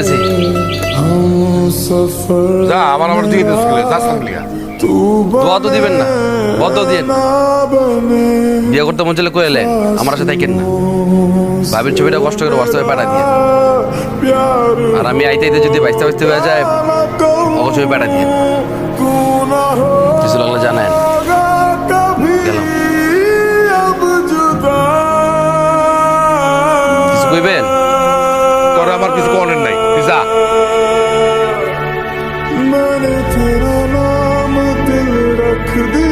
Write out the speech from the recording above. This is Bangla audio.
যাইতেছি। যা আমার আমার দিকে স্কুলে যা সামলিয়া দোয়া তো দিবেন না, বদ্ধ দিয়েন। বিয়ে করতে মন চলে কইলেন, আমার সাথে থাকেন না। ভাবির ছবিটা কষ্ট করে হোয়াটসঅ্যাপে পাঠা দিয়ে, আর আমি আইতে আইতে যদি বাইসতে বাইসতে হয়ে যায়, অবশ্যই ছবি পাঠা দিয়ে কিছু লাগলে জানেন। গেলাম। কিছু কইবেন? তোর আমার কিছু কনের নাই, তুই যা। मैंने तेरा नाम दिल रख दिया।